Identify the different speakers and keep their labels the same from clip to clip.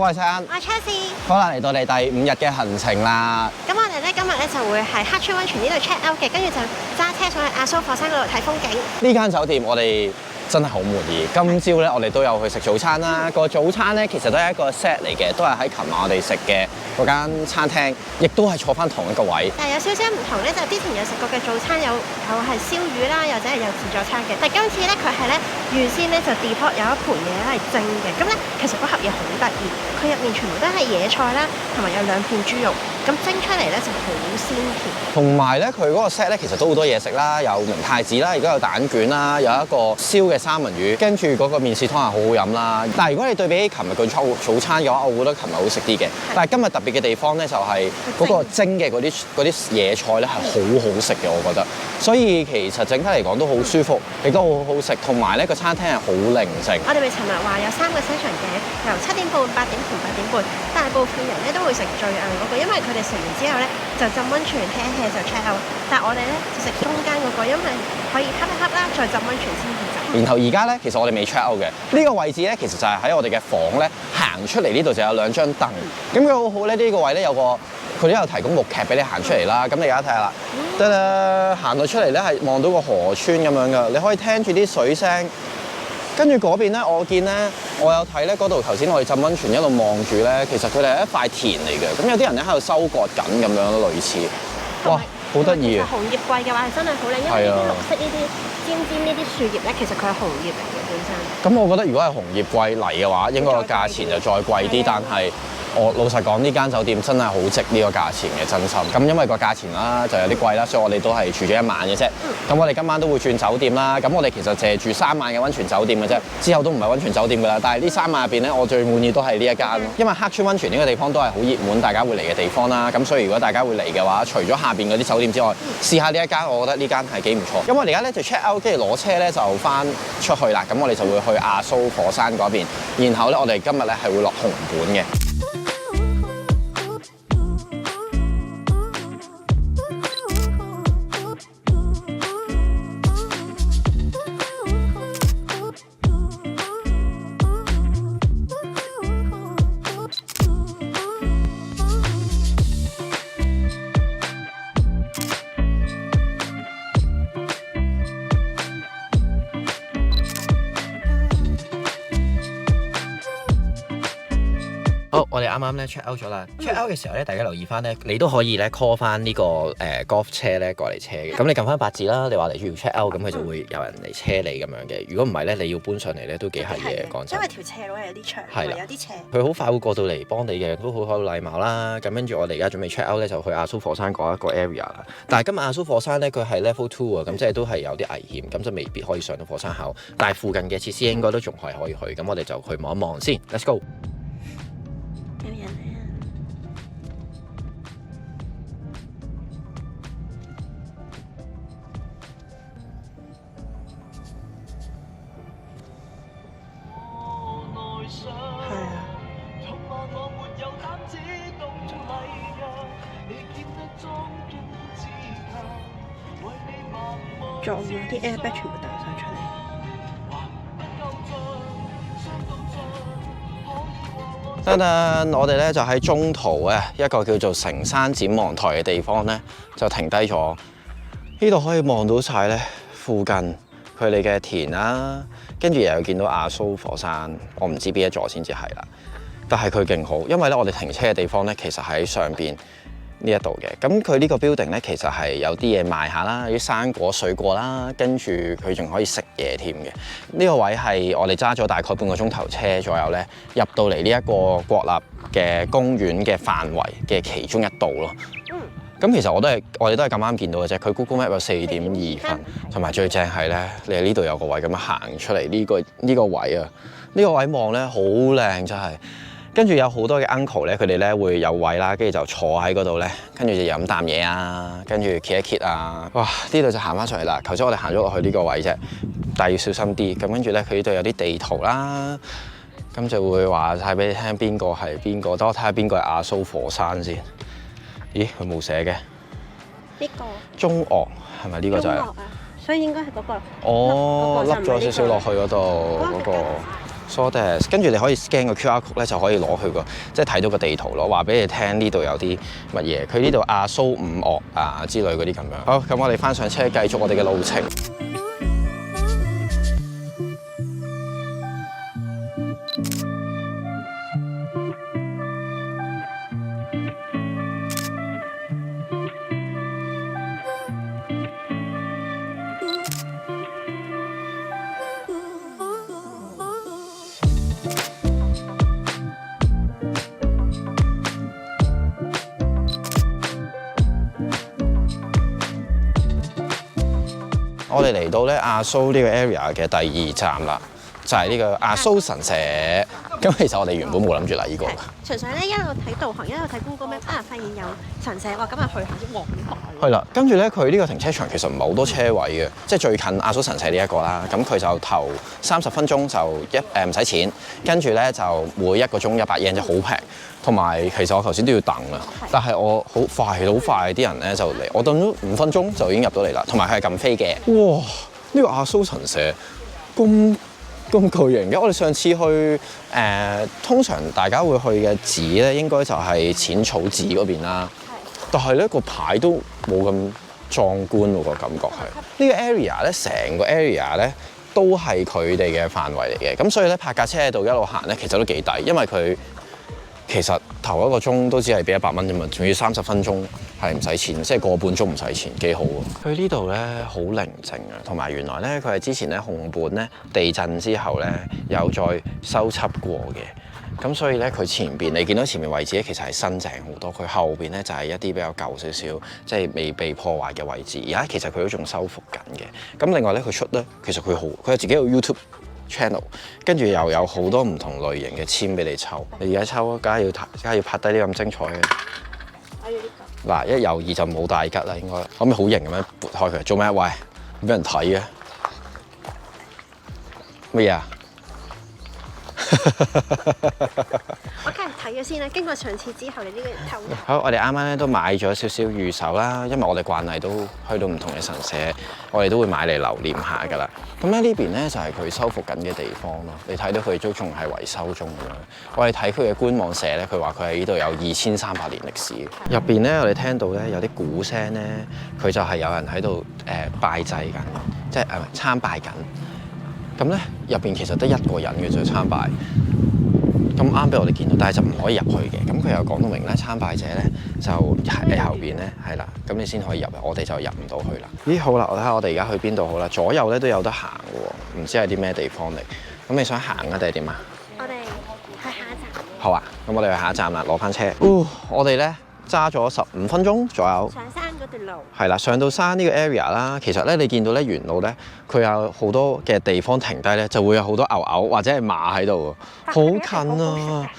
Speaker 1: 我係陳，
Speaker 2: 我係 Chelsea。
Speaker 1: 好啦，嚟到你第5日嘅行程啦。
Speaker 2: 咁我哋咧今日咧就會係黑川溫泉呢度 check out 嘅，跟住就揸車上去阿蘇火山嗰度睇風景。
Speaker 1: 呢間酒店我哋真係好滿意。今朝咧我哋都有去食早餐啦。個早餐咧其實都係一個 set 嚟嘅，都係喺琴晚我哋食嘅嗰間餐廳，亦都係坐翻同一個位。
Speaker 2: 但係有少少唔同咧，就之前有食過嘅早餐有係燒魚啦，又或者係有自助餐嘅。但係今次咧佢係咧預先咧就 depot 有一盤嘢係蒸嘅，咁咧其實嗰盒嘢好得意，佢入面全部都係野菜啦，同埋有2片豬肉，咁蒸出嚟咧就好鮮甜。
Speaker 1: 同埋咧佢嗰個 set 咧其實都好多嘢食啦，有明太子啦，亦都有蛋卷啦，有一個燒嘅三文魚，跟住嗰個麵豉湯係好好飲啦。但係如果你對比起琴日嘅早餐嘅話，我覺得琴日好食啲嘅。但係今日特別嘅地方咧就係嗰個蒸嘅嗰啲野菜咧係好好食嘅，我覺得。所以其實整體嚟講都好舒服，亦都好好食，同埋咧個餐廳係好寧靜。
Speaker 2: 我哋咪尋日話有3個 session 嘅，由7點半、8點同8點半，大部分人咧都會食最晏嗰個，因為佢哋食完之後咧就浸溫泉 hea 就 check out。但係我哋咧就食中間嗰個，因為可以瞌一瞌啦，再浸溫泉先至走。
Speaker 1: 然後而家咧，其實我哋未 check out 嘅呢個位置咧，其實就係喺我哋嘅房咧行出嚟呢度就有2張凳。咁佢好好咧，呢個位咧有個佢都有提供木屐俾你行出嚟啦。咁你而家睇下啦，得啦，行到出嚟咧係望到個河川咁樣噶，你可以聽住啲水聲。跟住嗰邊咧，我見咧，我有睇咧嗰度頭先我哋浸溫泉一路望住咧，其實佢哋係一塊田嚟嘅。咁有啲人咧喺度收割緊咁樣咯，類似。哇，好得意啊！
Speaker 2: 紅葉桂嘅話係真係好靚，因為呢啲綠色呢啲尖尖呢啲樹葉咧，其實佢係紅葉嚟嘅本身。
Speaker 1: 咁我覺得如果係紅葉桂嚟嘅話，應該個價錢就再貴啲，但係我老實講，呢間酒店真係好值呢個價錢嘅，真心。咁因為個價錢啦就有啲貴啦，所以我哋都係住咗1晚嘅啫。咁我哋今晚都會轉酒店啦。咁我哋其實淨係住3晚嘅溫泉酒店嘅啫，之後都唔係溫泉酒店㗎啦。但係呢3晚入邊咧，我最滿意都係呢一間，因為黑川溫泉呢個地方都係好熱門，大家會嚟嘅地方啦。咁所以如果大家會嚟嘅話，除咗下邊嗰啲酒店之外，試下呢一間，我覺得呢間係幾唔錯。咁我哋而家咧就 check out，跟住攞車咧就翻出去啦。咁我哋就會去阿蘇火山嗰邊，然後咧我哋今日咧係會落紅本嘅。好，我哋啱啱咧 check out 咗啦。check out 嘅時候咧，大家留意翻咧，你都可以咧 call 翻呢個golf 車咧過嚟車嘅。咁你撳翻8字啦，你話嚟住要 check out，咁佢就會有人嚟車你咁樣嘅。如果唔係咧，你要搬上嚟咧都幾係嘢講真。
Speaker 2: 因為條斜路係有啲長，
Speaker 1: 係啦，
Speaker 2: 有啲斜。
Speaker 1: 佢好快會過到嚟幫你嘅，都好有禮貌啦。咁跟住我哋而家準備 check out 咧，就去阿蘇火山嗰一個 area 啦。但係今日阿蘇火山咧，佢係 level 2啊，咁即係都係有啲危險，咁就未必可以上到火山口。但係附近嘅設施應該都仲係可以去，咁我哋就去望一望先。Let's go。
Speaker 2: 有人嚟啊！係啊。撞咗啲 airbag 全部掉晒出嚟。
Speaker 1: 等等，我哋咧就喺中途咧一個叫做成山展望台嘅地方咧，就停低咗。呢度可以望到晒咧附近佢哋嘅田啦，跟住又見到阿蘇火山。我唔知邊一座先至係啦，但係佢勁好，因為咧我哋停車嘅地方咧其實喺上邊呢一度嘅。咁佢呢個 building 咧其實係有啲嘢賣下啦，有啲生果水果啦，跟住佢仲可以食嘢添嘅。呢個位係我哋揸咗大概半個鐘頭車左右咧，入到嚟呢一個國立嘅公園嘅範圍嘅其中一度咯。咁其實我哋都係咁啱見到嘅啫。佢 Google Map 有4.2分，同埋最正係咧，你喺呢度有個位咁樣行出嚟呢個位啊，呢個位望咧好靚真係。跟住有好多嘅 uncle 咧，佢哋咧會有位啦，跟住就坐喺嗰度咧，跟住就飲啖嘢啊，跟住揭一揭啊，哇！呢度就行翻上嚟啦。頭先我哋行咗落去呢個位啫，但係要小心啲。咁跟住咧，佢呢度有啲地圖啦，咁就會話晒俾你聽邊個係邊個。等我睇下邊個係阿蘇火山先。咦，佢冇寫嘅。
Speaker 2: 呢個
Speaker 1: 中岳係咪呢個就係？
Speaker 2: 中岳啊，所以應該係嗰個。
Speaker 1: 哦，凹
Speaker 2: 嗰個就唔係呢個
Speaker 1: 咗少少落去嗰度嗰個。So that， 跟住你可以 scan 個 QR code 咧，就可以攞去個即係睇到個地圖咯，話俾你聽呢度有啲乜嘢。佢呢度亞蘇五岳啊之類嗰啲咁樣。好，咁我哋翻上車繼續我哋嘅路程。我哋嚟到咧亞蘇呢個 area 嘅第2站啦，就係呢個亞蘇神社。咁其實我哋原本冇諗住嚟呢個嘅，
Speaker 2: 純粹咧一路睇導航，一路睇 Google Map 啊，發現有神社喎，咁啊去下啲皇台。
Speaker 1: 係啦，跟住咧佢呢個停車場其實唔係好多車位嘅，即係最近亞蘇神社呢一個啦。咁佢就頭30分鐘就唔使錢，跟住咧就每一個鐘100 yen 就好平。同埋其實我頭先都要等啊，但係我好快啲人咧就嚟，我等咗5分鐘就已經入到嚟啦。同埋佢係撳飛嘅。哇！呢個亞蘇神社咁巨型嘅，我哋上次去通常大家會去嘅寺咧，應該就係淺草寺嗰邊啦。但係咧個牌都冇咁壯觀喎，個感覺係。呢個 area 咧，成個 area 咧都係佢哋嘅範圍嚟嘅。咁所以咧泊架車喺度一路行咧，其實都幾抵，因為佢其實頭1個鐘都只係俾100蚊啫嘛，仲要30分鐘係唔使錢，即係個半鐘唔使錢，幾好喎！佢呢度咧好寧靜啊，同埋原來咧佢係之前咧熊本咧地震之後咧有再修葺過嘅，咁所以咧佢前邊你見到前面位置咧其實係新淨好多，佢後邊咧就係一啲比較舊少少，即係未被破壞嘅位置。而家其實佢都仲修復緊嘅。咁另外咧佢出咧，其實佢有自己個 YouTube channel， 跟住又有好多唔同類型嘅籤俾你抽。你而家抽，梗係要拍低啲咁精彩嘅。
Speaker 2: 我要呢個。
Speaker 1: 嗱，一猶豫就冇大吉啦，應該可唔可以好型咁樣撥開佢？做咩？喂，俾人睇嘅乜嘢啊？
Speaker 2: 我梗係睇咗先啦。經過上次之後，你呢個人偷。
Speaker 1: 好，我哋啱啱咧都買咗少少預售啦，因為我哋慣例都去到唔同嘅神社，我哋都會買嚟留念下㗎啦。咁咧呢邊咧就係佢修復緊嘅地方咯。你睇到佢都仲係維修中咁樣。我哋睇佢嘅官網寫咧，佢話佢喺呢度有2300年歷史。入邊咧，我哋聽到咧有啲鼓聲咧，佢就係有人喺度拜祭緊，即係參拜緊。咁咧入邊其實得1個人嘅啫參拜。咁啱俾我哋見到，但係就唔可以入去嘅。咁佢又講到明咧，參拜者咧就喺後邊咧，係啦，咁你先可以入，我哋就入唔到去啦。咦，好啦，我睇下我哋而家去邊度好啦。左右咧都有得行嘅喎，唔知係啲咩地方嚟。咁你想行啊定係點啊？
Speaker 2: 我哋去下一站。
Speaker 1: 好啊，咁我哋去下一站啦，攞翻車。我哋咧揸咗15分鐘左右。
Speaker 2: 上山嗰段路。係
Speaker 1: 啦，上到山呢個 area 啦，其實咧你見到咧沿路咧，佢有好多嘅地方停低咧，就會有好多牛或者係馬喺度喎，好近啊！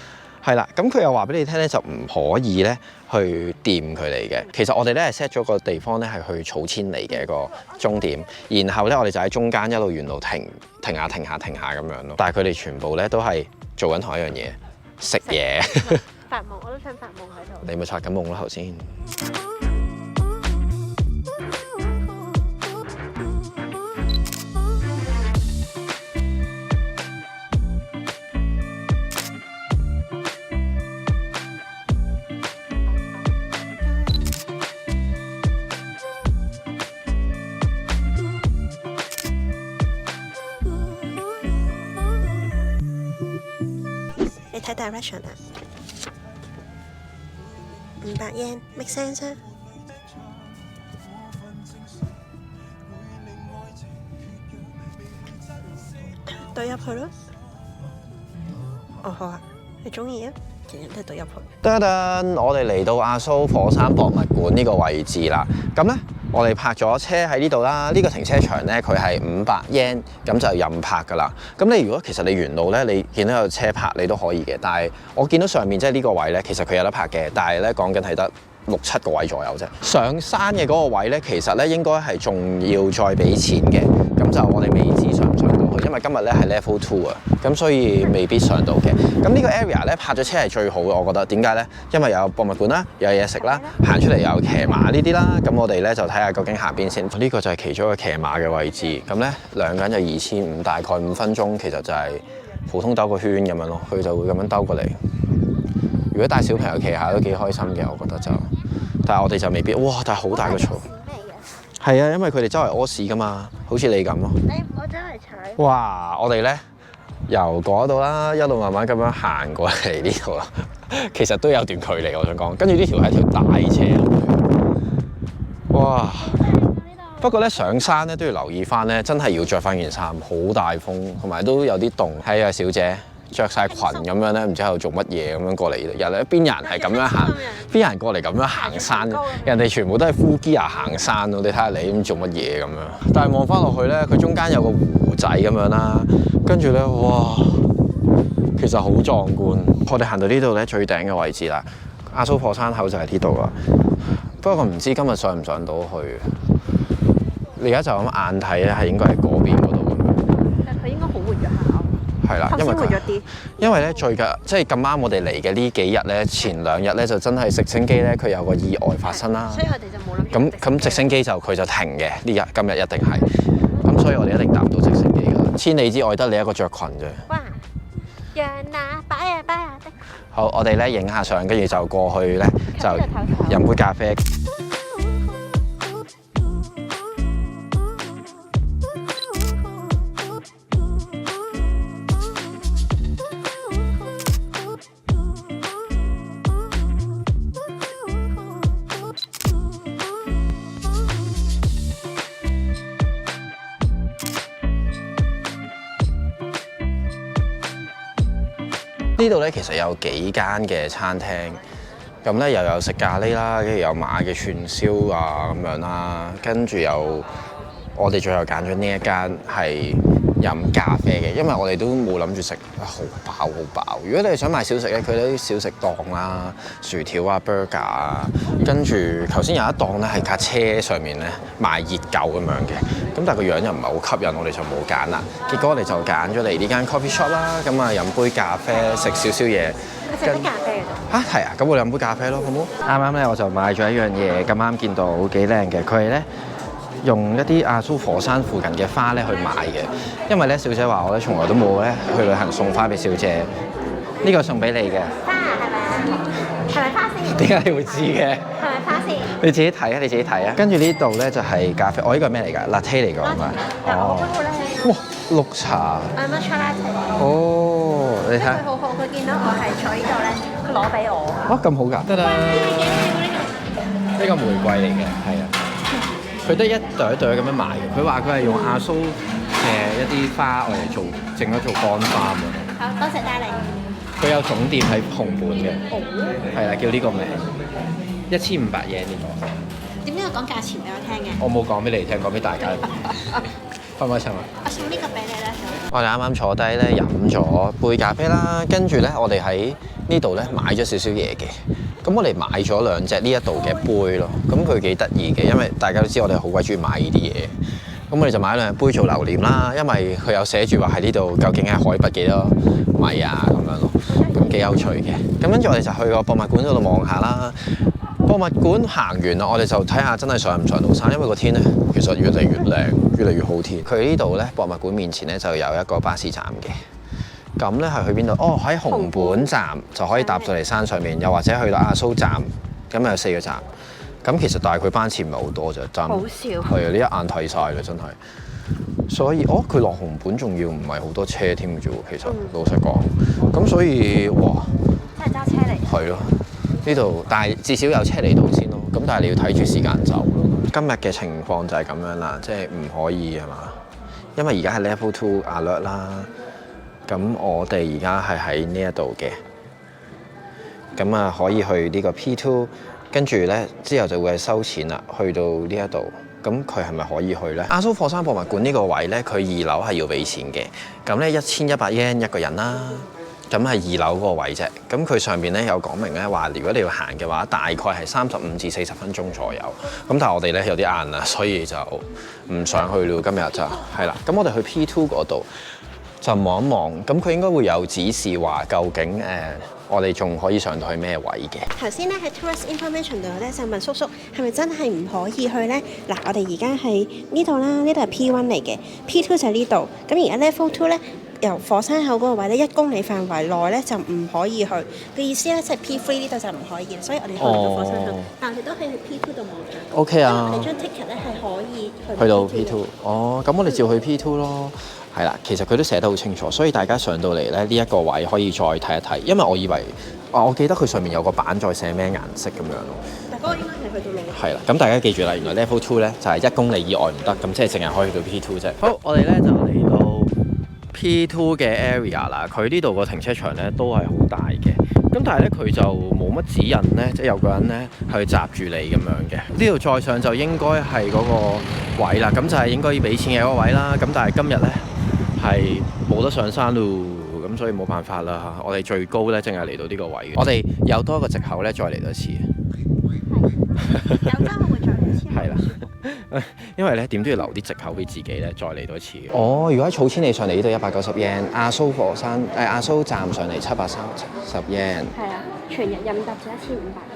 Speaker 1: 係啦，咁佢又話俾你聽咧，就唔可以咧去掂佢哋嘅。其實我哋咧係 set 咗個地方咧係去草千里嘅一個終點，然後咧我哋就喺中間一路沿路停下咁樣咯。但係佢哋全部咧都係做緊同一樣嘢，食嘢。
Speaker 2: 發夢，我都想發夢喺度。
Speaker 1: 你咪發緊夢咯頭先。
Speaker 2: 你睇 direction 啊，500 yen make sense 啊？對入去咯。哦好啊，你中意啊？人人都對入去。
Speaker 1: 噔噔，我哋嚟到亞蘇火山博物館呢個位置啦。咁咧，我哋泊咗車喺呢度啦。呢個停車場咧，佢係500 yen，咁就任泊噶啦。咁你如果其實你沿路咧，你見到有車泊，你都可以嘅。但係我見到上面即係呢個位咧，其實佢有得泊嘅，但係咧講緊係得6、7個位左右啫。上山嘅嗰個位咧，其實咧應該係仲要再俾錢嘅。咁就我哋未知上唔上到去因為今日咧係 Level 2啊，咁所以未必上到嘅。咁呢個 area 咧泊咗車係最好嘅，我覺得。點解咧？因為有博物館啦，有嘢食啦，行出嚟有騎馬呢啲啦。咁我哋咧就睇下究竟行邊先。呢個就係其中一個騎馬嘅位置。咁咧兩個人就2500，大概5分鐘，其實就係普通兜個圈咁樣咯。佢就會咁樣兜過嚟。如果帶小朋友騎下都幾開心嘅，我覺得就。但係我哋就未必。哇！但係好大個槽。係啊，因為佢哋周圍屙屎噶嘛，好似你咁咯。
Speaker 2: 你唔好周圍踩。
Speaker 1: 哇！我哋咧由嗰度啦，一路慢慢咁樣行過嚟呢度啦。其實都有段距離，我想講。跟住呢條係條大斜路。哇！不過咧上山咧都要留意翻咧，真係要着翻件衫，好大風，同埋都有啲凍。係啊，小姐。着晒裙咁樣咧，唔知喺度做乜嘢咁樣過嚟呢度？人哋邊人係咁樣行？邊人過嚟咁樣行山？人哋全部都係 full gear 行山咯。你睇下你咁做乜嘢咁樣？但係望翻落去咧，佢中間有個湖仔咁樣啦，跟住咧，哇，其實好壯觀。我哋行到呢度咧最頂嘅位置啦，亞蘇破山口就係呢度啦。不過唔知今日上唔上到去？你而家就咁眼睇咧，係應該係嗰邊嗰度。
Speaker 2: 但佢應該好活躍下。
Speaker 1: 係啦，因為咧最近即係咁啱我哋嚟嘅呢幾日咧，前2日咧就真係直升機咧佢有個意外發生啦。
Speaker 2: 所以我哋就冇諗。
Speaker 1: 咁直升機就佢就停嘅今日一定係。咁所以我哋一定搭唔到直升機㗎。千里之外得你一個着裙啫。
Speaker 2: 哇！讓那擺啊擺啊的。
Speaker 1: 好，我哋咧影下相，跟住就過去咧就飲杯咖啡。呢度咧其實有幾間嘅餐廳，咁咧又有食咖喱啦，跟住有馬嘅串燒啊咁樣啦，跟住有我哋最後揀咗呢一間係飲咖啡嘅，因為我哋都冇諗住食好飽好飽。如果你係想買小食咧，佢啲小食檔啦、薯條啊、burger 啊，跟住頭先有一檔咧係架車上面咧賣熱狗咁樣嘅，咁但係個樣又唔係好吸引，我哋就冇揀啦。結果我哋就揀咗嚟呢間 coffee shop 啦，咁啊飲杯咖啡，食少少嘢。
Speaker 2: 食啲咖啡嘅啫。
Speaker 1: 嚇係啊，咁我哋飲杯咖啡咯，好唔好？啱啱咧我就買咗一樣嘢，咁啱見到幾靚嘅，佢係咧用一啲亞蘇火山附近嘅花咧去買嘅，因為咧小姐話我咧從來都冇咧去旅行送花俾小姐，呢個送俾你嘅。
Speaker 2: 花係咪啊？係咪花先？
Speaker 1: 點解你會知嘅？
Speaker 2: 係咪花先？
Speaker 1: 你自己睇啊，你自己睇啊。跟住呢度咧就係咖啡，呢個係咩嚟㗎？latte 嚟㗎係咪？
Speaker 2: 哦。
Speaker 1: 哇，綠茶。
Speaker 2: matcha latte。
Speaker 1: 哦，你睇。
Speaker 2: 佢好好，佢見到我係坐呢度咧，佢攞俾我。
Speaker 1: 哇，咁好㗎！得啦。呢個玫瑰嚟嘅，係啊。佢得一朵一朵咁樣賣嘅，佢話佢係用亞蘇一啲花嚟做整咗做乾花咁。
Speaker 2: 好多謝帶嚟。
Speaker 1: 佢有總店喺紅本嘅，係啦，叫呢個名，1500yen呢個。
Speaker 2: 點解要講價錢俾我聽嘅？
Speaker 1: 我冇講俾你聽，講俾大家。開唔開心啊？
Speaker 2: 我送呢個俾你咧。
Speaker 1: 我哋啱啱坐低咧飲咗杯咖啡啦，跟住咧我哋喺呢度咧買咗少少嘢嘅。咁我哋買咗2隻呢一度嘅杯咯，咁佢幾得意嘅，因為大家都知我哋好鬼中意買呢啲嘢。咁我哋就買2杯做留念啦，因為佢有寫住話喺呢度究竟係海拔幾多米啊咁樣咯，咁幾有趣嘅。咁跟住我哋就去個博物館嗰度望下啦。博物館行完啦，我哋就睇下真係上唔上到山，因為個天咧其實越嚟越靚，越嚟越好天。佢呢度咧博物館面前咧就有一個巴士站嘅。咁咧係去邊度？哦，喺紅本站就可以搭到嚟山上面，又或者去到亞蘇站，咁有4個站。咁其實但係佢班次唔係好多啫，真。好少。係啊，你一眼睇晒啦，真係。所以佢落紅本仲要唔係好多車添嘅啫喎，其實老實講。咁所以哇，
Speaker 2: 真係揸車嚟。
Speaker 1: 係咯，呢度但係至少有車嚟到先咯。咁但係你要睇住時間走咯。今日嘅情況就係咁樣啦，即係唔可以係嘛？因為而家係 Level 2 alert 啦。咁我哋而家係喺呢一度嘅，咁啊可以去呢個 P2，跟住咧之後就會係收錢啦，去到呢一度，咁佢係咪可以去咧？亞蘇火山博物館呢個位咧，佢2樓係要俾錢嘅，咁咧1100yen 一個人啦，咁係2樓嗰個位啫。咁佢上邊咧有講明咧話，如果你要行嘅話，大概係35至40分鐘左右。咁但係我哋咧有啲晏啦，所以就唔想去了。今日就係啦。咁我哋去 P2 嗰度就望一望，咁佢應該會有指示話究竟我哋仲可以上到去咩位嘅？
Speaker 2: 頭先咧喺 Tourist Information 度咧就問叔叔係咪真係唔可以去咧？嗱，我哋而家喺呢度啦，呢度係 P1 嚟嘅，P2 就係呢度。咁而家 Level 2咧，由火山口嗰個位咧1公里範圍內咧就唔可以去。嘅意思咧即係 P3 呢度就唔可以，所以我哋去唔到火山口，但係我哋都喺 P2 度望上。
Speaker 1: OK 啊，
Speaker 2: 我哋張 ticket 咧係可以
Speaker 1: 去到 P2。哦，咁我哋照去 P2 咯。係啦，其實佢都寫得好清楚，所以大家上到嚟咧呢一個位可以再睇一睇，因為我以為我記得佢上面有個板再寫咩顏色咁樣咯。
Speaker 2: 但嗰個應該係去到路。
Speaker 1: 係啦，咁大家記住啦，原來 Level 2咧就係1公里以外唔得，咁即係淨係可以去到 P2 啫。好，我哋咧就嚟到 P2 嘅 area 啦，佢呢度個停車場咧都係好大嘅，咁但係咧佢就冇乜指引咧，即係有個人咧去閘住你咁樣嘅。呢度再上就應該係嗰個位啦，咁就係應該要俾錢嘅嗰個位啦。咁但係今日咧係冇得上山咯，咁所以冇辦法啦。我哋最高咧淨係嚟到呢個位嘅。我哋有多一個藉口咧，再嚟多次。
Speaker 2: 有間我會再嚟一次。
Speaker 1: 係啦，因為咧點都要留啲藉口俾自己咧，再嚟多次。哦，如果喺草千里上嚟呢度190 yen， 亞蘇火山亞蘇站上嚟730 yen。係
Speaker 2: 啊，全日任搭就1500。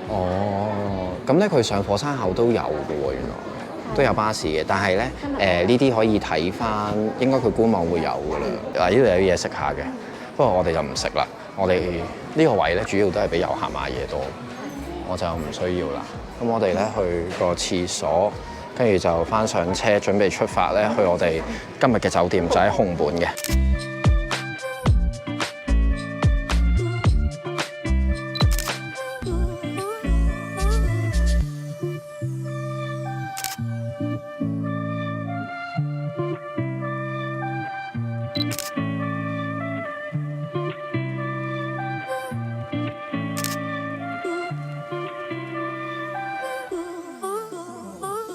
Speaker 1: 哦，咁咧佢上火山口都有嘅喎，原來。都有巴士嘅，但係咧呢啲可以睇翻，應該佢官網會有噶啦。嗱，呢度有啲嘢食下嘅，不過我哋就唔食啦。我哋呢個位咧主要都係俾遊客買嘢多，我就唔需要啦。咁我哋咧去個廁所，跟住就翻上車，準備出發咧去我哋今日嘅酒店，就喺熊本嘅。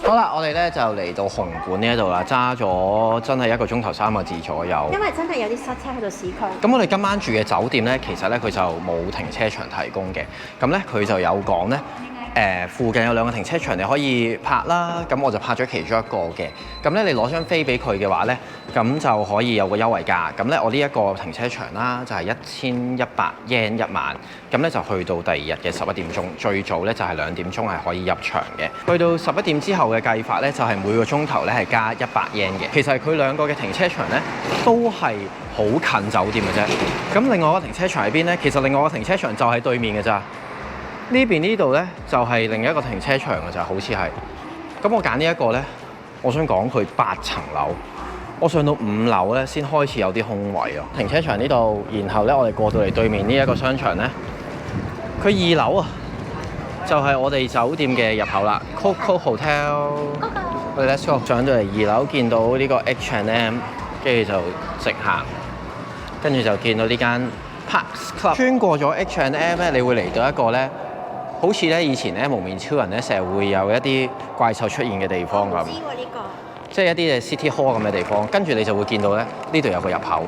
Speaker 1: 好啦，我哋咧就嚟到熊本呢一度啦，揸咗真係1個鐘頭3個字左右。
Speaker 2: 因為真係有啲塞車去到市區。
Speaker 1: 咁我哋今晚住嘅酒店咧，其實咧佢就冇停車場提供嘅。咁咧佢就有講咧，附近有2個停車場你可以泊啦。咁我就泊咗其中一個嘅。咁咧你攞張飛俾佢嘅話咧，咁就可以有個優惠價。咁咧我呢一個停車場啦，就係1100 yen 1晚。咁咧就去到第2日嘅11點鐘，最早咧就係2點鐘係可以入場嘅。去到11點之後嘅計法咧，就係每個鐘頭咧係加100 yen 嘅。其實佢2個嘅停車場咧都係好近酒店嘅啫。咁另外一個停車場喺邊咧？其實另外一個停車場就喺對面嘅咋。呢邊呢度咧就係另一個停車場嘅咋，好似係。咁我揀呢一個咧，我想講佢8層樓。我上到5樓咧，先開始有啲空位啊。停車場呢度，然後咧我哋過到嚟對面呢一個商場咧，佢2樓啊，就係我哋酒店嘅入口啦。Coco Hotel， 我哋 Let's go。上到嚟2樓，見到呢個 H&M， 跟住就直行，跟住就見到呢間 Parks Club。穿過咗 H&M 咧，你會嚟到一個咧，好似咧以前咧無面超人咧成日會有一啲怪獸出現嘅地方咁。即係一啲嘅 City Hall 咁嘅地方，跟住你就會見到咧，呢度有個入口，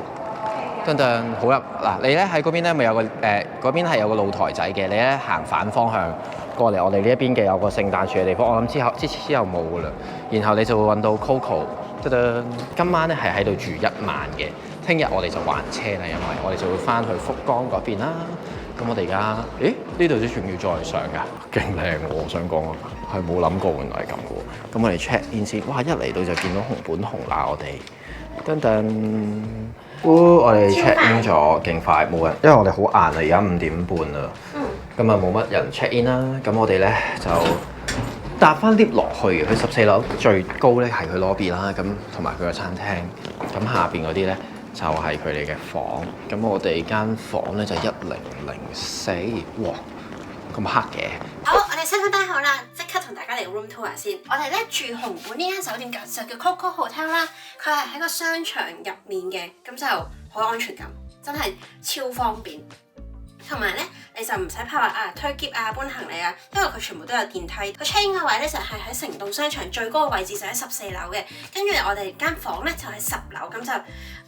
Speaker 1: 噔噔好入嗱。你咧喺嗰邊咧咪有個嗰邊係有個露台仔嘅，你咧行反方向過嚟我哋呢一邊嘅有個聖誕樹嘅地方，我諗之後冇噶啦。然後你就會揾到 Coco， 噔噔。今晚咧係喺度住1晚嘅，聽日我哋就還車啦，因為我哋就會翻去福岡嗰邊啦。咁我哋而家，呢度都仲要再上㗎，勁靚喎！我想講啊，係冇諗過原來係咁嘅喎。咁我哋 check in 先，哇！一嚟到就見到熊本熊啦，我哋噔噔，我哋 check in 咗，勁快冇人，因為我哋好晏啦，而家5點半啦，咁啊冇乜人 check in 啦。咁我哋咧就搭翻 lift 落去嘅，佢14樓最高咧係佢 lobby 啦，咁同埋佢個餐廳，咁下邊嗰啲咧就係佢哋嘅房。咁我哋間房咧就1004，哇咁黑嘅。
Speaker 2: 好，我哋身份帶好啦，即刻同大家嚟 room tour 先。我哋咧住熊本呢間酒店就叫 Coco Hotel 啦，佢係喺個商場入面嘅，咁就好安全感，真係超方便。同埋咧，你就唔使怕話推篋搬行李啊，因為佢全部都有電梯。佢 check in 嘅位咧就係喺成棟商場最高嘅位置，就喺14樓嘅。跟住我哋間房咧就喺10樓，咁就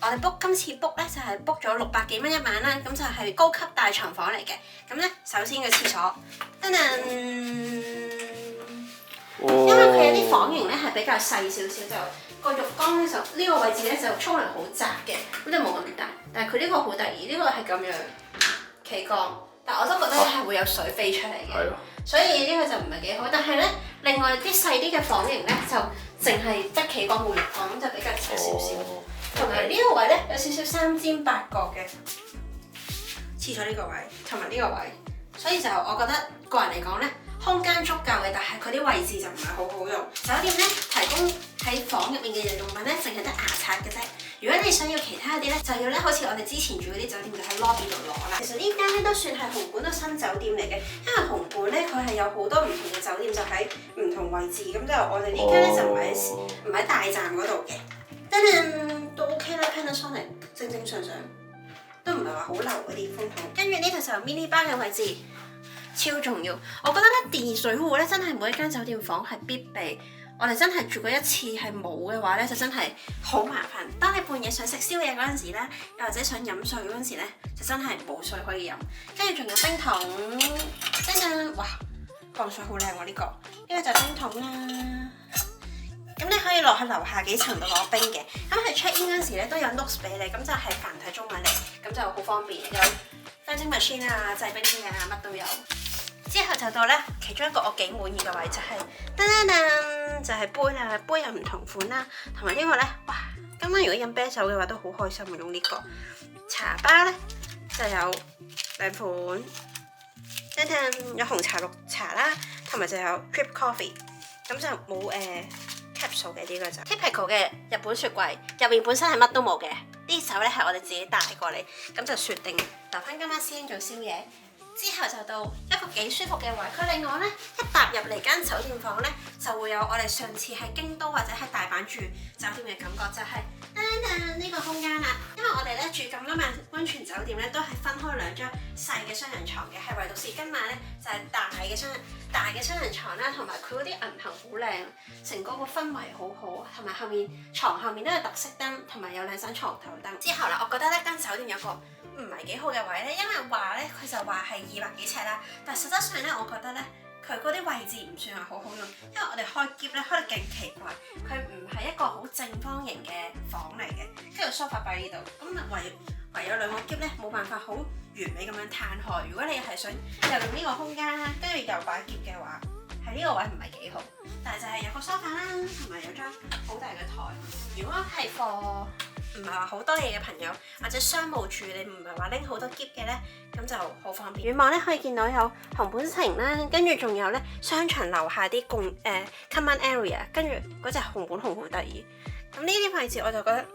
Speaker 2: 我哋今次 book 咧就係 book 咗600幾蚊一晚啦，咁就係高級大床房嚟嘅。咁咧首先個廁所，噔噔，因為佢有啲房型咧係比較細少少，就個浴缸咧就呢個位置咧就沖涼好窄嘅，咁就冇咁大。但係佢呢個好得意，呢個係咁樣企缸。但我都覺得係會有水飛出嚟嘅，所以呢個就唔係幾好。但係咧，另外啲細啲嘅房型咧，就淨係得企缸冇浴缸，咁就比較窄少少。同埋呢個位咧有少少三尖八角嘅廁所呢個位，同埋呢個位，所以就我覺得個人嚟講咧，空間足夠嘅，但係佢啲位置就唔係好好用。酒店咧提供喺房入面嘅日用品咧，淨係得牙刷嘅啫。如果你想要其他啲咧，就要咧好似我哋之前住嗰啲酒店就喺 lobby 度攞啦。其實呢間咧都算係紅館嘅新酒店嚟嘅，因為紅館咧佢係有好多唔同嘅酒店就喺唔同位置，咁就我哋呢間咧就唔喺大站嗰度嘅。都 OK 啦 ，Panasonic 正正常常，都唔係話好流嗰啲風筒。跟住呢度就 mini bar 嘅位置。超重要，我覺得咧電熱水壺咧真係每一間酒店房係必備。我哋真係住過一次係冇嘅話咧，就真係好麻煩。當你半夜想食宵夜嗰陣時咧，又或者想飲水嗰陣時咧，就真係冇水可以飲。跟住仲有冰桶，真係哇，磅水好靚喎呢個。呢個就係冰桶啦。咁你可以落去樓下幾層度攞冰嘅。咁佢 check in 嗰陣時咧都有 notes 俾你，咁就係繁體中文嚟，咁就好方便。有翻蒸 machine 啊、製冰機啊，乜都有。之後就到咧，其中一個我幾滿意嘅位就係噔噔噔，就係杯啦，杯有唔同款啦，同埋呢個咧，哇！今晚如果飲啤酒嘅話都好開心用呢個。茶包咧就有2款，噔噔有紅茶、綠茶啦，同埋就有 drip coffee， 咁就冇capsule 嘅呢個就 typical 嘅日本雪櫃，入面本身係乜都冇嘅。啲酒咧係我哋自己帶過嚟，咁就雪定留翻今晚先做宵夜。之後就到一個幾舒服嘅位，佢另外咧一踏入嚟間酒店房咧，就會有我哋上次喺京都或者喺大阪住酒店嘅感覺，就係呢個空間啦。因為我哋咧住咁多晚溫泉酒店咧，都係分開2張細嘅雙人床嘅，係唯獨是今晚咧就係大嘅雙人床啦，同埋佢嗰啲銀杏好靚，成個氛圍好好，同埋後面床後面都有特色燈，同埋有2盞床頭燈。之後啦，我覺得呢間酒店有個唔係幾好嘅位咧，因為話咧佢就話係200幾尺啦，但實質上咧，我覺得咧佢嗰啲位置唔算係好好用，因為我哋開篋咧開得勁奇怪，佢唔係一個好正方形嘅房嚟嘅，跟住 sofa 擺呢度，咁唯有2個篋咧冇辦法好完美咁樣攤開。如果你係想又用呢個空間啦，跟住又擺篋嘅話，喺呢個位唔係幾好，但係就係有個 sofa 啦，同埋有張好大嘅台。如果係貨唔係話好多嘢嘅朋友，或者商務住你唔係話拎好多篋嘅咧，咁就好方便。遠望咧可以見到有紅本城啦，跟住仲有咧商場樓下啲common area， 跟住嗰隻紅本熊好得意。咁呢啲位置我就覺得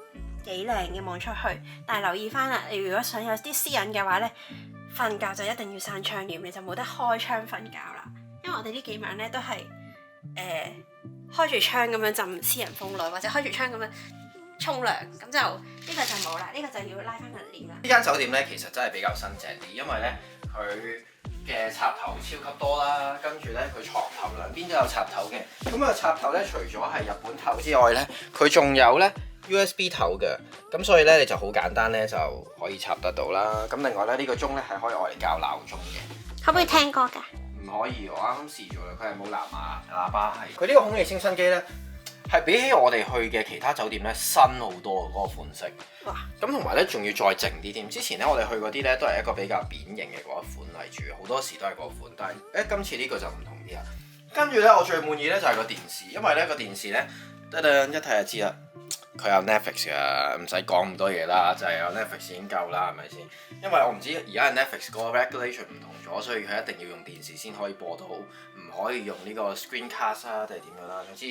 Speaker 2: 幾靚嘅望出去，但係留意翻啦，你如果想有啲私隱嘅話咧，瞓覺就一定要閂窗簾，你就冇得開窗瞓覺啦。因為我哋呢幾晚咧都係開住窗咁樣浸私人風內，或者開住窗咁樣沖涼，咁就呢個就冇啦，呢個就要拉翻個簾啦。
Speaker 1: 呢間酒店咧其實真係比較新淨啲，因為咧佢嘅插頭超級多啦，跟住咧佢床頭兩邊都有插頭嘅。咁啊插頭咧除咗係日本頭之外咧，佢仲有咧 USB 頭嘅，咁所以咧你就好簡單咧就可以插得到啦。咁另外咧呢個鐘咧係可以愛嚟校鬧鐘嘅。
Speaker 2: 可唔可以聽歌㗎？
Speaker 1: 唔可以，我啱啱試咗啦，佢係冇藍牙喇叭係。佢呢個空氣清新機咧，係比起我哋去嘅其他酒店咧新好多嗰個款式。哇！咁同埋咧仲要再靜啲添。之前咧我哋去嗰啲咧都係一個比較扁形嘅嗰一款嚟住，好多時都係嗰款。但係今次呢個就唔同啲啦。跟住咧我最滿意咧就係個電視，因為咧個電視咧一睇就知啦，佢有 Netflix 㗎，唔使講咁多嘢啦，就係有 Netflix 已經夠啦，係咪先？因為我唔知而家係 Netflix 嗰個 regulation 唔同咗，所以佢一定要用電視先可以播到，唔可以用呢個 screencast 啊，定係點樣啦？總之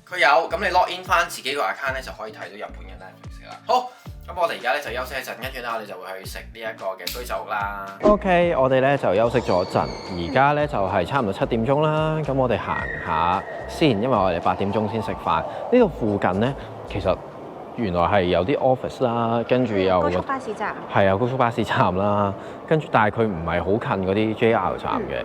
Speaker 1: 佢有，咁你 log in 翻自己個 account 咧就可以睇到日本嘅 Netflix 㗎啦。好，咁我哋而家咧就休息一陣，跟住咧我哋就會去食呢一個嘅居酒屋啦。OK， 我哋咧就休息咗一陣，而家咧就係差唔多7點鐘啦。咁我哋行下先，因為我哋8點鐘先食飯。呢度附近咧其實原來係有啲 office 啦，跟住有
Speaker 2: 高速巴士站。
Speaker 1: 係啊高速巴士站啦，跟住但係佢唔係好近嗰啲 JR 站嘅。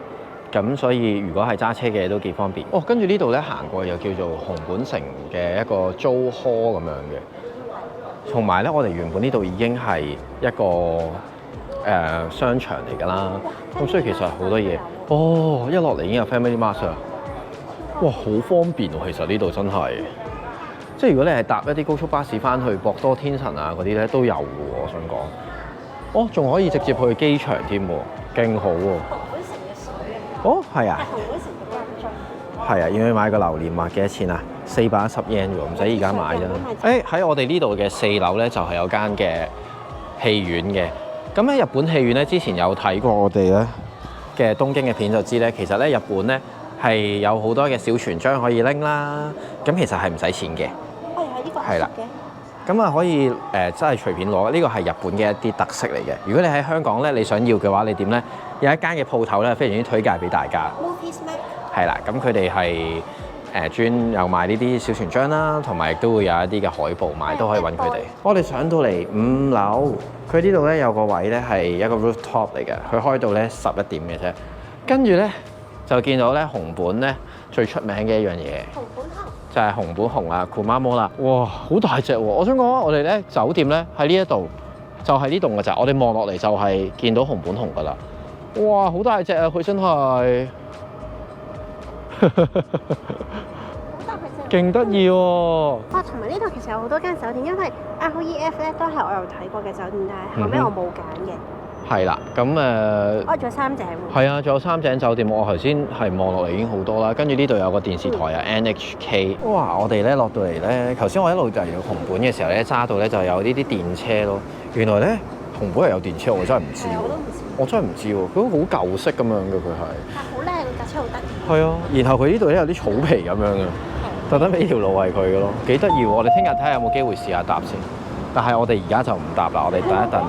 Speaker 1: 咁所以如果係揸車嘅都幾方便。哦，跟住呢度咧行過又叫做熊本城嘅一個租科咁樣嘅，同埋咧我哋原本呢度已經係一個商場嚟㗎啦。咁所以其實好多嘢。哦，一落嚟已經有 Family Mart 啦。哇，好方便喎！其實呢度真係，即係如果你係搭一啲高速巴士翻去博多天神啊嗰啲咧都有嘅喎，我想講。哦，仲可以直接去機場添喎，勁好喎。哦，係啊，係啊，要唔要買個榴蓮啊？幾多錢啊？410 yen 喎，唔使而家買啫。喺我哋呢度嘅4樓咧，就係有間嘅戲院嘅。咁喺日本戲院咧，之前有睇過我哋咧嘅東京嘅片就知咧，其實咧日本咧係有好多嘅小船張可以拎啦。咁其實係唔使錢嘅。係啦。咁啊可以真係隨便攞，呢個係日本嘅一啲特色嚟嘅。如果你喺香港咧，你想要嘅話，你點咧？有一間嘅鋪頭咧，非常之推介俾大家。係啦，咁佢哋係專有賣呢啲小船張啦，同埋亦都會有一啲嘅海報賣，都可以揾佢哋。我哋上到嚟5樓，佢呢度咧有個位咧係一個 rooftop 嚟嘅，佢開到咧11點嘅啫。跟住咧就見到咧熊本咧最出名嘅一樣嘢。就係熊本熊啦，Kumamoto啦，哇，好大隻喎！我想講我哋咧酒店咧喺呢一度，就係呢棟嘅咋，我哋望落嚟就係見到熊本熊噶啦，哇，好大隻啊！佢真係，勁得意喎！
Speaker 2: 哇，同埋呢度其實有好多間酒店，因為 REF 咧都係我有睇過嘅酒店，但係後尾我冇揀嘅。係
Speaker 1: 啦，咁
Speaker 2: 我仲有三井喎。
Speaker 1: 係啊，仲有三井酒店，我頭先係望落嚟已經好多啦。跟住呢度有個電視台啊，NHK。哇！我哋咧落到嚟咧，頭先我一路就嚟到熊本嘅時候咧，揸到咧就有呢啲電車咯。原來咧熊本係有電車，我真係唔知喎。我真係唔知喎，佢好舊式咁樣嘅佢係。但好靚，架車好得意。係啊，然後佢呢度咧有啲草皮咁樣嘅，特登俾條路係佢嘅咯，幾得意喎！我哋聽日睇下有冇機會試下搭先。但係我哋而家就唔搭啦，我哋等一等，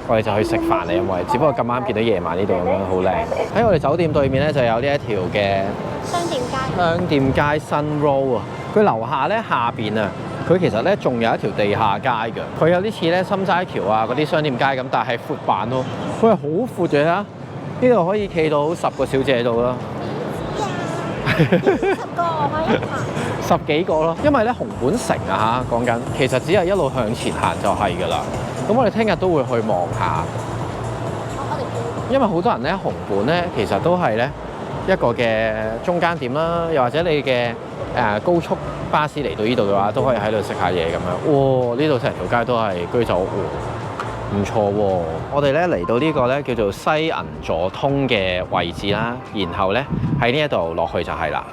Speaker 1: 我哋就去食飯嚟，因為只不過咁啱見到夜晚呢度咁樣好靚。喺我哋酒店對面咧就有呢一條嘅商店街新 road 啊，佢樓下咧下邊啊，佢其實咧仲有一條地下街㗎，佢有啲似咧心齋橋啊嗰啲商店街咁，但係闊版咯，佢係好闊嘅啦，呢度可以企到10個小姐度啦。10個我可以10幾個咯，因為咧熊本城啊嚇講緊，其實只係一路向前行就係㗎啦。咁我哋聽日都會去望下，因為好多人咧熊本咧其實都係咧一個嘅中間點啦，又或者你嘅高速巴士嚟到呢度嘅話，都可以喺度食下嘢咁樣。哇！呢度成條街都係居酒屋喎，唔錯喎。我哋咧嚟到呢個咧叫做西銀座通嘅位置啦，然後咧喺呢一度落去就係啦。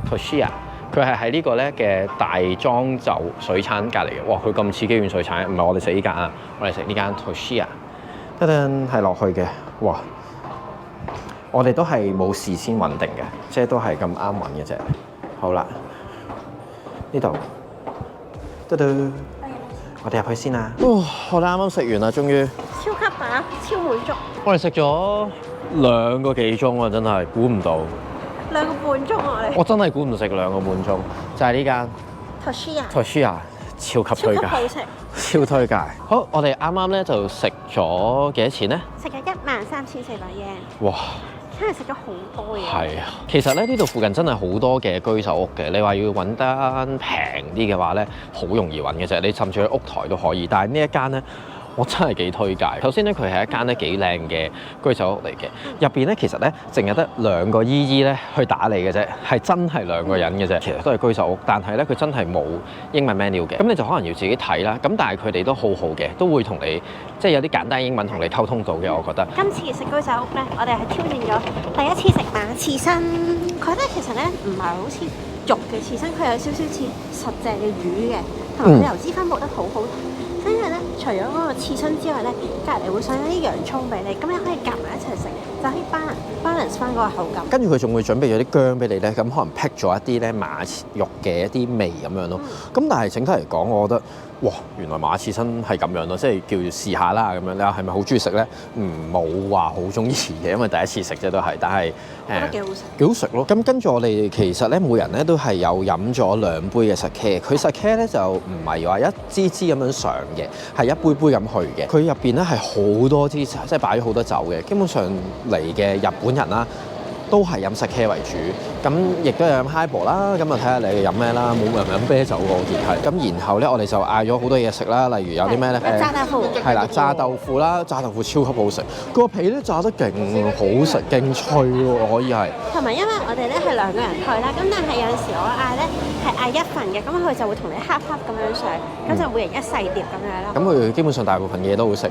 Speaker 1: Toshiya， 佢係喺呢個咧嘅大莊酒水產隔離嘅。哇！佢咁似基苑水產，唔係我哋食呢間啊，我哋食呢間 Toshiya。一陣係落去嘅，哇！我哋都係冇事先穩定嘅，即係都係咁啱穩嘅啫。好啦，呢度，我哋入去先啦。我哋啱啱食完啦，終於。超級飽，超滿足。我哋食咗2個幾鐘啊，真係估唔到。2個半鐘我真係估唔到食2個半鐘，就係呢間 Toshiya 超級推介，好食，超推介。好，我哋啱啱咧就食咗幾多錢咧？食咗13,400 yen。哇！真係食咗好多嘢。係啊，其實咧呢度附近真係好多嘅居酒屋嘅。你話要揾得平啲嘅話咧，好容易揾嘅啫。你甚至去屋台都可以。但係呢一間咧，我真係幾推介。首先咧，佢係一間咧幾靚嘅居酒屋嚟嘅。入邊咧其實咧，淨係得2個姨姨咧去打理嘅啫，係真係2個人嘅啫。其實都係居酒屋，但係咧佢真係冇英文 menu 嘅。咁你就可能要自己睇啦。咁但係佢哋都好好嘅，都會同你即係有啲簡單英文同你溝通到嘅。我覺得今次食居酒屋咧，我哋係挑戰咗第一次食馬刺身。佢咧其實咧唔係好似肉嘅刺身，佢有少少似實淨嘅魚嘅，同埋佢油脂分佈得好好。跟住咧，
Speaker 2: 咧，除咗嗰個刺身之外咧，隔離會上一啲洋葱俾你，咁你可以夾埋一齊食，就可以 balance 翻嗰個口感。
Speaker 1: 跟住佢仲會準備咗啲薑俾你咧，咁可能劈咗一啲咧馬肉嘅一啲味咁樣咯。咁但係整體嚟講，我覺得哇，原來馬刺身係咁樣咯，即係叫試下啦咁樣。你話係咪好中意食咧？冇話好中意嘅，因為第一次食啫都係。但係
Speaker 2: 覺得幾好食，
Speaker 1: 幾好食咯。咁跟住我哋其實咧，每人咧都係有飲咗2杯嘅 sake。佢 sake 咧就唔係話一支支咁樣上嘅，係一杯杯咁去嘅。佢入邊咧係好多支，即係擺咗好多酒嘅。基本上嚟嘅日本人啦，都係飲 sake 為主，咁亦都有飲 highball 啦，咁啊睇下你飲咩啦，冇人飲啤酒喎，我見係。咁然後咧，我哋就嗌咗好多嘢食啦，例如有啲咩咧？
Speaker 2: 炸豆腐。
Speaker 1: 係啦，炸豆腐啦，炸豆腐超級好食，個皮咧炸得勁好食，勁脆喎，可以係。
Speaker 2: 同埋因為我哋咧係2個人去啦，咁但係有陣時我嗌咧係嗌一份嘅，咁佢就會同你恰咁樣上，咁就每人一細碟咁樣咯。
Speaker 1: 咁佢基本上大部分嘢都好食，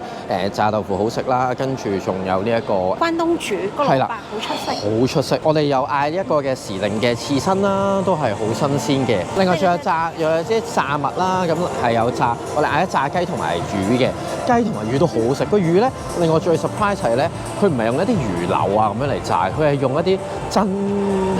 Speaker 1: 炸豆腐好食啦，跟住仲有呢一個
Speaker 2: 關東煮個蘿蔔好出色。
Speaker 1: 好出色，我哋又嗌一個嘅時令嘅刺身啦，都係好新鮮嘅。另外仲有又有啲炸物啦，咁係有炸，我哋嗌咗炸雞同埋魚嘅，雞同埋魚都好好食。個魚咧，令我最 surprise 係咧，佢唔係用一啲魚柳啊咁樣嚟炸，佢係用一啲真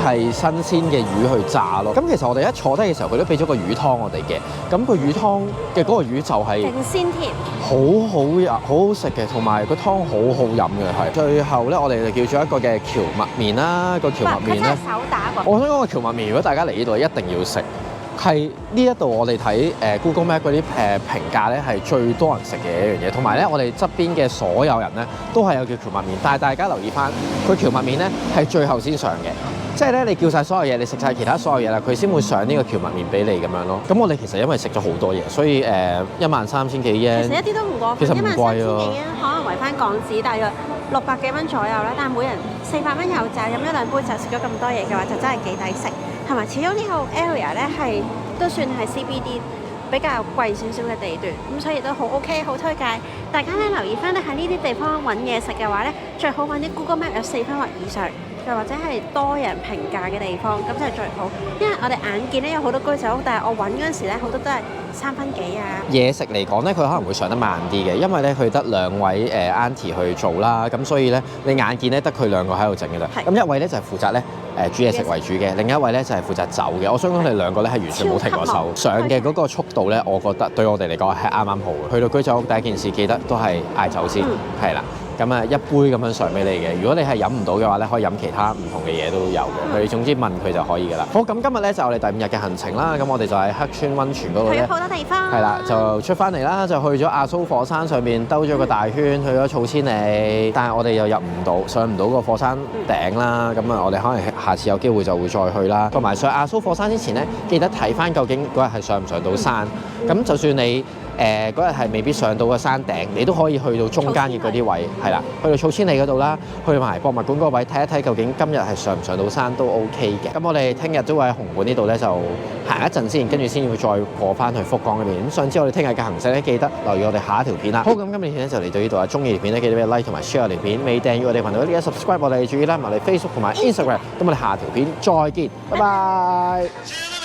Speaker 1: 係新鮮嘅魚去炸咯。咁其實我哋一坐低嘅時候，佢都俾咗個魚湯我哋嘅。咁個魚湯嘅嗰個魚就係
Speaker 2: 勁鮮甜，
Speaker 1: 好好食嘅，同埋個湯好好飲嘅係。最後咧，我哋就叫咗一個嘅蕎麥麵啦。個蕎麥麵咧，
Speaker 2: 手打過。
Speaker 1: 我想講個蕎麥麵，如果大家嚟呢度一定要食，係呢一度我哋睇Google Map 嗰啲評價咧係最多人食嘅一樣嘢。同埋咧，我哋側邊嘅所有人咧都係有叫蕎麥麵，但係大家留意翻，佢蕎麥麵咧係最後先上嘅。即係咧，你叫晒所有嘢，你食晒其他所有嘢啦，佢先會上呢個蕎麥麵俾你咁樣咯。咁我哋其實因為食咗好多嘢，所以13000幾yen，
Speaker 2: 其實一啲都唔過分，
Speaker 1: 其實唔貴啊，
Speaker 2: 可能圍翻港紙大約600幾蚊左右啦。但係每人400蚊有賺，飲咗2杯就食咗咁多嘢嘅話，就真係幾抵食。同埋始終呢個 area 咧係都算係 CBD 比較貴少少嘅地段，咁所以都好 OK， 好推介。大家咧留意翻咧喺呢啲地方揾嘢食嘅話咧，最好揾啲 Google Map 有4分或以上。又或者係多人評價嘅地方，咁就最好。因為我哋眼見咧有好多居酒屋，但係我揾嗰陣時咧好多都係3分幾啊。嘢
Speaker 1: 食嚟講咧，佢可能會上得慢啲嘅，因為咧佢得2位auntie 去做啦，咁所以咧你眼見咧得佢2個喺度整嘅啫。咁一位咧就係負責咧煮嘢食為主嘅，另一位咧就係負責走嘅。我想講佢哋2個咧係完全冇停過手，上嘅嗰個速度咧，我覺得對我哋嚟講係啱啱好嘅。去到居酒屋第一件事記得都係嗌酒先，係啦。咁啊，一杯咁樣上俾你嘅。如果你係飲唔到嘅話咧，可以飲其他唔同嘅嘢都有嘅。佢總之問佢就可以㗎啦。好，咁今日咧就我哋第5日嘅行程啦。咁我哋就喺黑川溫泉嗰度咧，
Speaker 2: 去咗好多地方。
Speaker 1: 係啦，就出翻嚟啦，就去咗阿蘇火山上面兜咗個大圈，去咗草千里。但係我哋又入唔到，上唔到個火山頂啦。咁啊，我哋可能下次有機會就會再去啦。同埋上阿蘇火山之前咧，記得睇翻究竟嗰日係上唔上到山。咁就算你嗰日係未必上到個山頂，你都可以去到中間嘅嗰啲位，係啦，去到草千里嗰度啦，去埋博物館嗰個位睇一睇，究竟今日係上唔上到山都 OK 嘅。咁我哋聽日都會喺紅館呢度咧就行一陣先，跟住先會再過翻去福岡嗰邊。咁想知我哋聽日嘅行程咧，記得留意我哋下一條片啦。好，咁今日片咧就嚟到呢度啦。中意條片咧記得俾 like 同埋 share 我條片，未訂閱我哋頻道呢，記得 subscribe 我哋，注意啦，埋我哋 Facebook 同埋 Instagram。咁我哋下條片再見，拜拜。